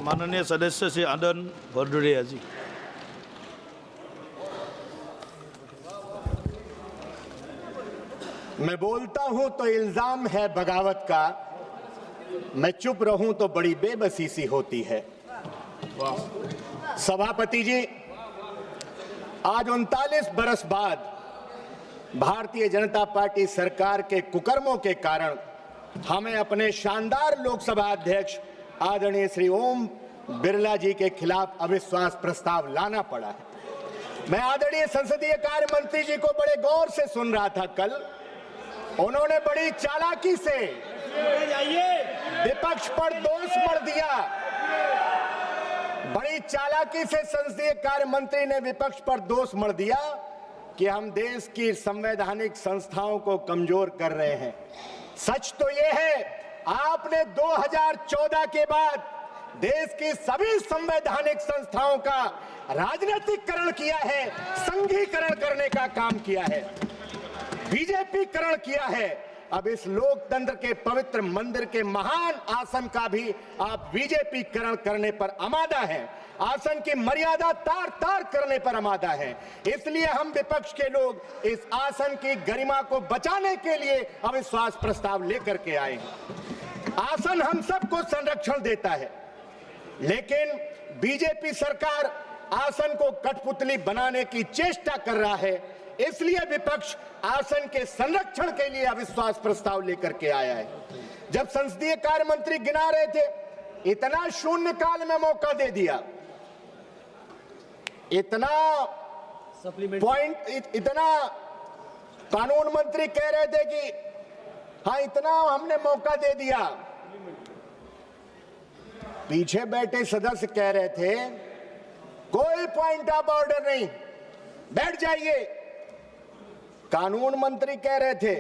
माननीय सदस्य श्री आनंद भदौरिया जी। मैं बोलता हूं तो इल्जाम है बगावत का, मैं चुप रहूं तो बड़ी बेबसी सी होती है। सभापति जी, आज 39 बरस बाद भारतीय जनता पार्टी सरकार के कुकर्मों के कारण हमें अपने शानदार लोकसभा अध्यक्ष आदरणीय श्री ओम बिरला जी के खिलाफ अविश्वास प्रस्ताव लाना पड़ा है। मैं आदरणीय संसदीय कार्य मंत्री जी को बड़े गौर से सुन रहा था कल। उन्होंने बड़ी चालाकी से विपक्ष पर दोष मढ़ दिया। बड़ी चालाकी से संसदीय कार्य मंत्री ने विपक्ष पर दोष मढ़ दिया कि हम देश की संवैधानिक संस्थाओं को कमजोर कर रहे हैं। सच तो यह है, आपने 2014 के बाद देश की सभी संवैधानिक संस्थाओं का राजनीतिकरण किया है, संघीकरण करने का काम किया है, बीजेपीकरण किया है। अब इस लोकतंत्र के पवित्र मंदिर के महान आसन का भी आप बीजेपीकरण करने पर आमादा हैं, आसन की मर्यादा तार तार करने पर आमादा है। इसलिए हम विपक्ष के लोग इस आसन की गरिमा को बचाने के लिए अविश्वास प्रस्ताव लेकर के आए हैं। आसन हम सबको संरक्षण देता है, लेकिन बीजेपी सरकार आसन को कठपुतली बनाने की चेष्टा कर रहा है। इसलिए विपक्ष आसन के संरक्षण के लिए अविश्वास प्रस्ताव लेकर के आया है। जब संसदीय कार्य मंत्री गिना रहे थे, इतना शून्य काल में मौका दे दिया, इतना पॉइंट, इतना कानून मंत्री कह रहे थे कि हाँ इतना हमने मौका दे दिया। पीछे बैठे सदस्य कह रहे थे कोई पॉइंट ऑफ ऑर्डर नहीं, बैठ जाइए। कानून मंत्री कह रहे थे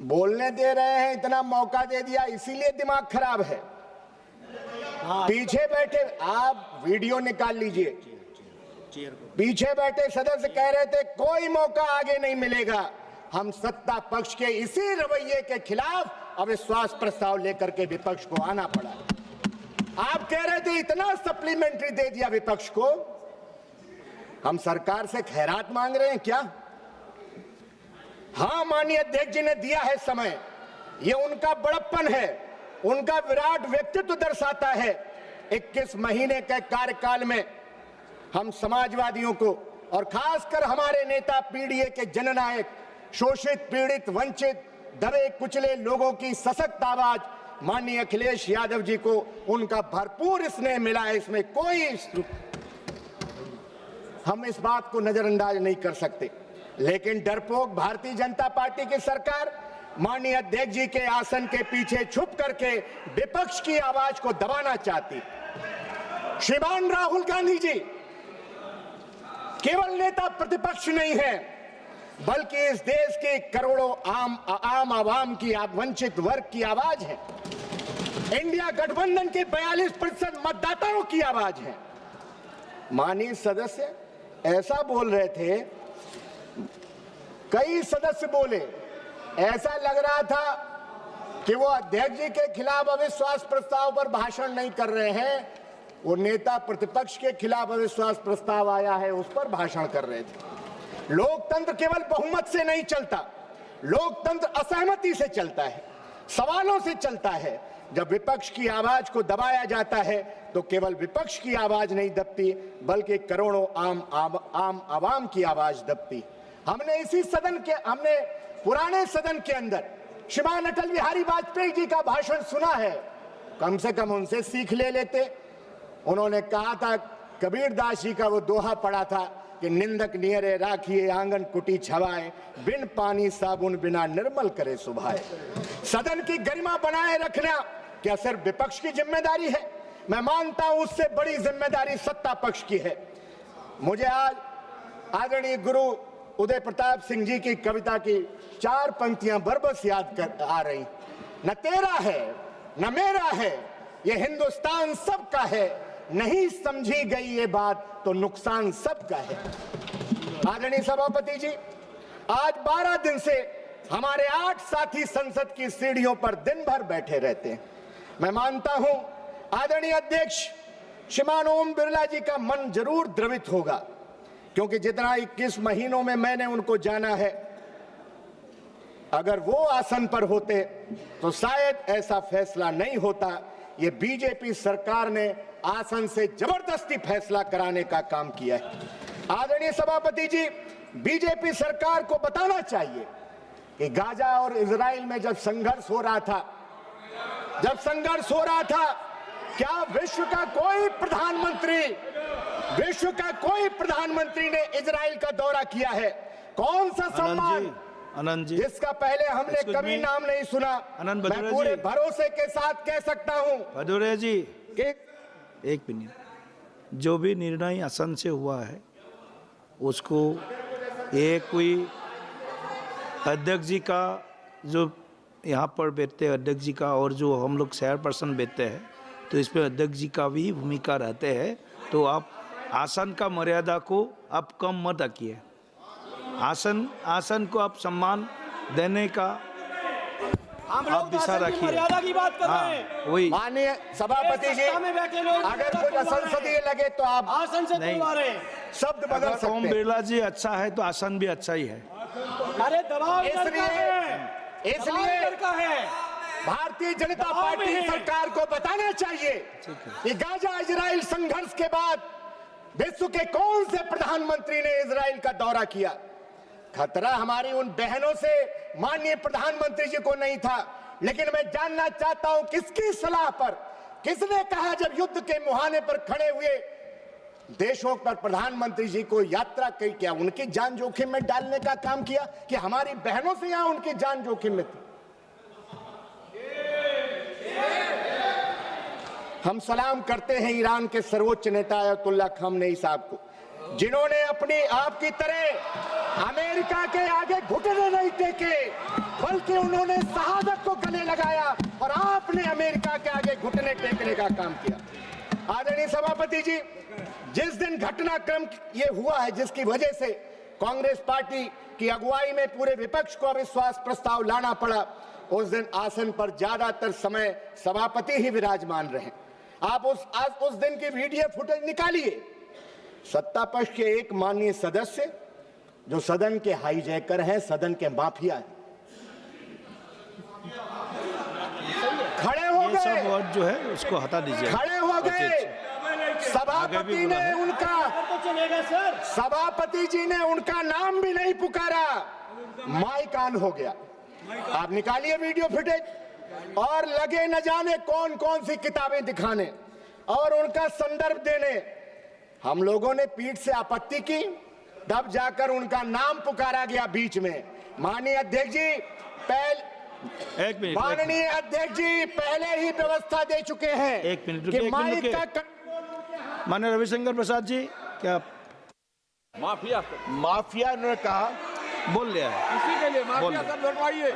बोलने दे रहे हैं, इतना मौका दे दिया, इसीलिए दिमाग खराब है। पीछे बैठे, आप वीडियो निकाल लीजिए, पीछे बैठे सदस्य कह रहे थे कोई मौका आगे नहीं मिलेगा। हम सत्ता पक्ष के इसी रवैये के खिलाफ अविश्वास प्रस्ताव लेकर के विपक्ष को आना पड़ा। आप कह रहे थे इतना सप्लीमेंट्री दे दिया विपक्ष को, हम सरकार से खैरात मांग रहे हैं क्या? हाँ, माननीय अध्यक्ष जी ने दिया है समय, ये उनका बड़प्पन है, उनका विराट व्यक्तित्व दर्शाता है। 21 महीने के कार्यकाल में हम समाजवादियों को और खासकर हमारे नेता पीडीए के जननायक, शोषित, पीड़ित, वंचित, दबे कुचले लोगों की सशक्त आवाज माननीय अखिलेश यादव जी को उनका भरपूर स्नेह मिला है। इसमें कोई, हम इस बात को नजरअंदाज नहीं कर सकते। लेकिन डरपोक भारतीय जनता पार्टी की सरकार माननीय अध्यक्ष जी के आसन के पीछे छुप करके विपक्ष की आवाज को दबाना चाहती। श्रीमान राहुल गांधी जी केवल नेता प्रतिपक्ष नहीं है, बल्कि इस देश के करोड़ों आम आवाम की, वंचित वर्ग की आवाज है। इंडिया गठबंधन के 42% मतदाताओं की आवाज है। माननीय सदस्य ऐसा बोल रहे थे, कई सदस्य बोले, ऐसा लग रहा था कि वो अध्यक्ष जी के खिलाफ अविश्वास प्रस्ताव पर भाषण नहीं कर रहे हैं, वो नेता प्रतिपक्ष के खिलाफ अविश्वास प्रस्ताव आया है उस पर भाषण कर रहे थे। लोकतंत्र केवल बहुमत से नहीं चलता, लोकतंत्र असहमति से चलता है, सवालों से चलता है। जब विपक्ष की आवाज को दबाया जाता है तो केवल विपक्ष की आवाज नहीं दबती, बल्कि करोड़ों आम आवाम की आवाज दबती। हमने इसी सदन के, हमने पुराने सदन के अंदर श्रीमान अटल बिहारी वाजपेयी जी का भाषण सुना है, कम से कम उनसे सीख ले लेते। उन्होंने कहा था, कबीर दास जी का वो दोहा पढ़ा था कि निंदक नियरे राखिए आंगन कुटी छवाए, बिन पानी साबुन बिना निर्मल करे सुभाए। सदन की गरिमा बनाए रखना क्या सिर्फ विपक्ष की जिम्मेदारी है? मैं मानता हूं उससे बड़ी जिम्मेदारी सत्ता पक्ष की है। मुझे आज आदरणीय गुरु उदय प्रताप सिंह जी की कविता की 4 पंक्तियां बरबस याद कर आ रही। न तेरा है न मेरा है, ये हिंदुस्तान सबका है, नहीं समझी गई ये बात तो नुकसान सबका है। आदरणीय सभापति जी, आज 12 दिन से हमारे 8 साथी संसद की सीढ़ियों पर दिन भर बैठे रहते हैं। मैं मानता हूं आदरणीय अध्यक्ष श्रीमान ओम बिरला जी का मन जरूर द्रवित होगा, क्योंकि जितना 21 महीनों में मैंने उनको जाना है, अगर वो आसन पर होते तो शायद ऐसा फैसला नहीं होता। ये बीजेपी सरकार ने आसन से जबरदस्ती फैसला कराने का काम किया है। आदरणीय सभापति जी, बीजेपी सरकार को बताना चाहिए कि गाजा और इजराइल में जब संघर्ष हो रहा था, क्या विश्व का कोई प्रधानमंत्री ने इजराइल का दौरा किया है? कौन सा सम्मान आनंद जी, जिसका पहले हमने कभी नाम नहीं सुना? मैं पूरे भरोसे के साथ कह सकता हूं भदौरिया जी कि एक मिनट, जो भी निर्णय आसन से हुआ है उसको ये कोई अध्यक्ष जी का, जो यहाँ पर बैठते हैं अध्यक्ष जी का, और जो हम लोग शेयर पर्सन बैठते हैं, तो इसमें अध्यक्ष जी का भी भूमिका रहते हैं। तो आप आसन का मर्यादा को आप कम मत रखिए। आसन को आप सम्मान देने का आप दिशा रखिए। मर्यादा की बात कर रहे हैं। वही माननीय सभापति जी, अगर कुछ असंसदीय लगे तो आप आसन से तुलवा रहे हैं। शब्द बदल अगर सकते ओम हैं। बिरला जी अच्छा है तो आसन भी अच्छा ही है। अरे दबाव इसलिए है। भारतीय जनता पार्टी सरकार को बताना चाहिए कि गाजा इजराइल संघर्ष के बाद विश्व के कौन से प्रधानमंत्री ने इजराइल का दौरा किया। खतरा हमारी उन बहनों से माननीय प्रधानमंत्री जी को नहीं था, लेकिन मैं जानना चाहता हूं किसकी सलाह पर, किसने कहा जब युद्ध के मुहाने पर खड़े हुए देशों पर प्रधानमंत्री जी को यात्रा की, क्या उनकी जान जोखिम में डालने का काम किया कि हमारी बहनों से यहां उनकी जान जोखिम में थी? हम सलाम करते हैं ईरान के सर्वोच्च नेता अयतुल्ला खामनेई साहब को, जिन्होंने अपनी आपकी तरह अमेरिका के आगे घुटने नहीं टेके, बल्कि उन्होंने शहादत को गले लगाया और आपने अमेरिका के आगे घुटने टेकने का काम किया। आदरणीय सभापति जी, जिस दिन घटनाक्रम ये हुआ है जिसकी वजह से कांग्रेस पार्टी की अगुवाई में पूरे विपक्ष को अविश्वास प्रस्ताव लाना पड़ा, उस दिन आसन पर ज्यादातर समय सभापति ही विराजमान रहे। आप उस दिन की वीडियो फुटेज निकालिए। सत्ता पक्ष के एक माननीय सदस्य जो सदन के हाईजैकर हैं, सदन के माफिया हैं, खड़े हो ये सब गए, वर्ड जो है उसको हटा दीजिए। खड़े हो गए। सभापति ने उनका, सभापति जी ने उनका नाम भी नहीं पुकारा, माइक ऑन हो गया। आप निकालिए वीडियो फुटेज और लगे न जाने कौन कौन सी किताबें दिखाने और उनका संदर्भ देने। हम लोगों ने पीठ से आपत्ति की, तब जाकर उनका नाम पुकारा गया बीच में। माननीय अध्यक्ष जी माननीय अध्यक्ष जी पहले ही व्यवस्था दे चुके हैं। एक मिनट कि माइक का माननीय रविशंकर प्रसाद जी, क्या माफिया ने कहा, बोल लिया है, इसी के लिए माफिया सब लड़वाइए।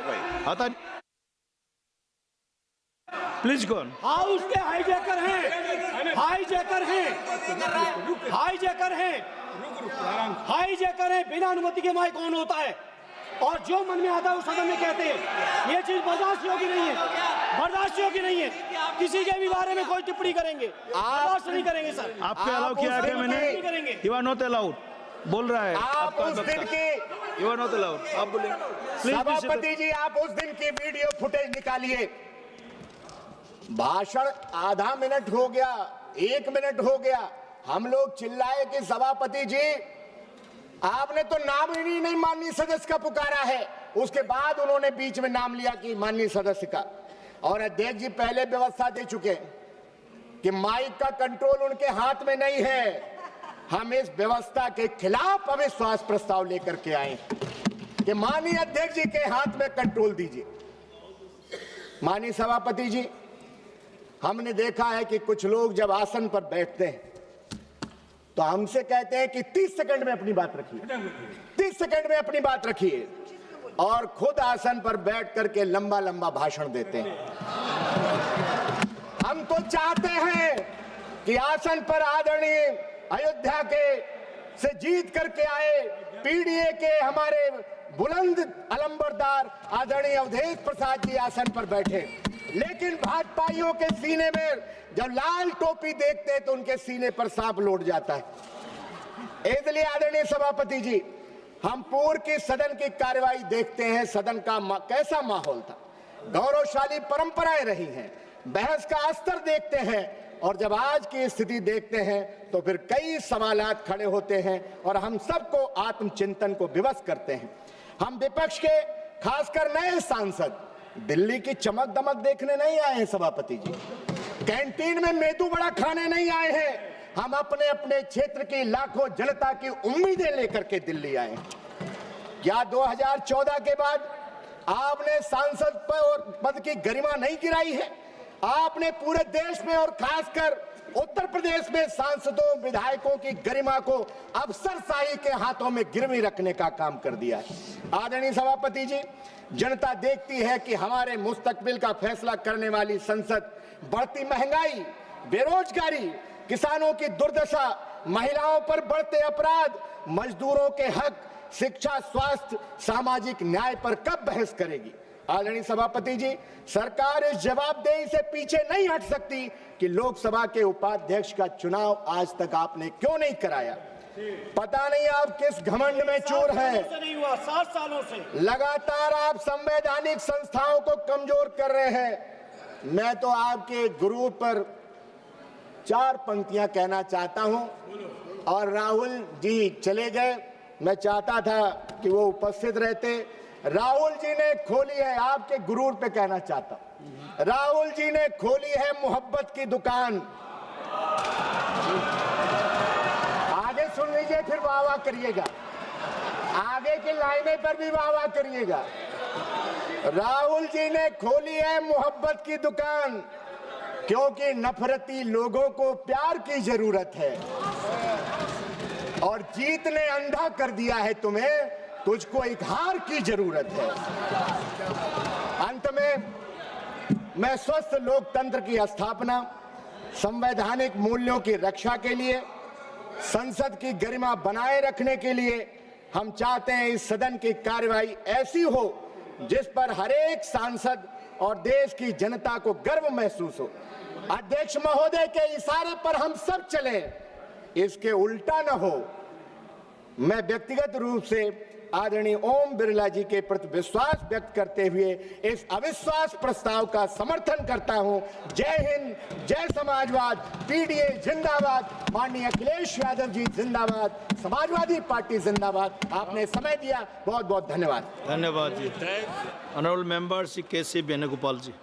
हटा प्लीज गो। हाउस के हाईजैकर हैं, हाईजैकर हैं, बिना अनुमति के माइक ऑन होता है और जो मन में आता है उस सदन में कहते हैं। ये चीज बर्दाश्त योग्य नहीं है। किसी के भी बारे में कोई टिप्पणी करेंगे, बर्दाश्त नहीं करेंगे सर। आपको अलाउ किया है मैंने? यू आर नॉट अलाउड बोल रहा है। आप उस दिन की, यू आर नॉट अलाउड, आप बोलिए। सभापति जी आप उस दिन की वीडियो फुटेज निकालिए। भाषण आधा मिनट हो गया, 1 मिनट हो गया, हम लोग चिल्लाए कि सभापति जी आपने तो नाम ही नहीं माननीय सदस्य का पुकारा है। उसके बाद उन्होंने बीच में नाम लिया कि माननीय सदस्य का, और अध्यक्ष जी पहले व्यवस्था दे चुके कि माइक का कंट्रोल उनके हाथ में नहीं है। हम इस व्यवस्था के खिलाफ अविश्वास प्रस्ताव लेकर के आए कि माननीय अध्यक्ष जी के हाथ में कंट्रोल दीजिए। माननीय सभापति जी, हमने देखा है कि कुछ लोग जब आसन पर बैठते हैं तो हमसे कहते हैं कि 30 सेकंड में अपनी बात रखिए, 30 सेकंड में अपनी बात रखिए, और खुद आसन पर बैठ करके लंबा लंबा भाषण देते हैं। हम तो चाहते हैं कि आसन पर आदरणीय अयोध्या के से जीत करके आए पीडीए के हमारे बुलंद अलंबरदार आदरणीय अवधेश प्रसाद जी आसन पर बैठे, लेकिन भाजपाइयों के सीने में जब लाल टोपी देखते हैं तो उनके सीने पर सांप लौट जाता है। इसलिए आदरणीय सभापति जी, हम पूर्व की सदन की कार्यवाही देखते हैं, सदन का कैसा माहौल था, गौरवशाली परंपराएं रही हैं, बहस का स्तर देखते हैं, और जब आज की स्थिति देखते हैं तो फिर कई सवालात खड़े होते हैं और हम सबको आत्मचिंतन को विवश करते हैं। हम विपक्ष के खासकर नए सांसद दिल्ली की चमक दमक देखने नहीं आए हैं सभापति जी, कैंटीन में मेदू वड़ा खाने नहीं आए हैं। हम अपने अपने क्षेत्र की लाखों जनता की उम्मीदें लेकर के दिल्ली आए हैं। क्या 2014 के बाद आपने सांसद पद की गरिमा नहीं गिराई है? आपने पूरे देश में और खासकर उत्तर प्रदेश में सांसदों विधायकों की गरिमा को अफसरशाही के हाथों में गिरवी रखने का काम कर दिया है। आदरणीय सभापति जी, जनता देखती है कि हमारे मुस्तकबिल का फैसला करने वाली संसद बढ़ती महंगाई, बेरोजगारी, किसानों की दुर्दशा, महिलाओं पर बढ़ते अपराध, मजदूरों के हक, शिक्षा, स्वास्थ्य, सामाजिक न्याय पर कब बहस करेगी? आदरणीय सभापति जी, सरकार इस जवाबदेही से पीछे नहीं हट सकती कि लोकसभा के उपाध्यक्ष का चुनाव आज तक आपने क्यों नहीं कराया। पता नहीं आप किस घमंड में चूर हैं। 7 सालों से लगातार आप संवैधानिक संस्थाओं को कमजोर कर रहे हैं। मैं तो आपके गुरूर पर 4 पंक्तियां कहना चाहता हूं, और राहुल जी चले गए, मैं चाहता था कि वो उपस्थित रहते। राहुल जी ने खोली है, आपके गुरूर पे कहना चाहता हूं, राहुल जी ने खोली है मोहब्बत की दुकान। आगे सुन लीजिए, फिर वाह वाह करिएगा, आगे की लाइनें पर भी वाह वाह करिएगा। राहुल जी ने खोली है मोहब्बत की दुकान, क्योंकि नफरती लोगों को प्यार की जरूरत है, और जीत ने अंधा कर दिया है तुम्हें, तुझको एक हार की जरूरत है। अंत में मैं स्वस्थ लोकतंत्र की स्थापना, संवैधानिक मूल्यों की रक्षा के लिए, संसद की गरिमा बनाए रखने के लिए हम चाहते हैं इस सदन की कार्यवाही ऐसी हो जिस पर हर एक सांसद और देश की जनता को गर्व महसूस हो। अध्यक्ष महोदय के इशारे पर हम सब चलें, इसके उल्टा न हो। मैं व्यक्तिगत रूप से आदरणीय ओम बिरला जी के प्रति विश्वास व्यक्त करते हुए इस अविश्वास प्रस्ताव का समर्थन करता हूं। जय हिंद, जय समाजवाद, पीडीए जिंदाबाद, माननीय अखिलेश यादव जी जिंदाबाद, समाजवादी पार्टी जिंदाबाद। आपने समय दिया, बहुत बहुत धन्यवाद। धन्यवाद जी। ऑनरेबल मेंबर श्री के सी वेणुगोपाल जी।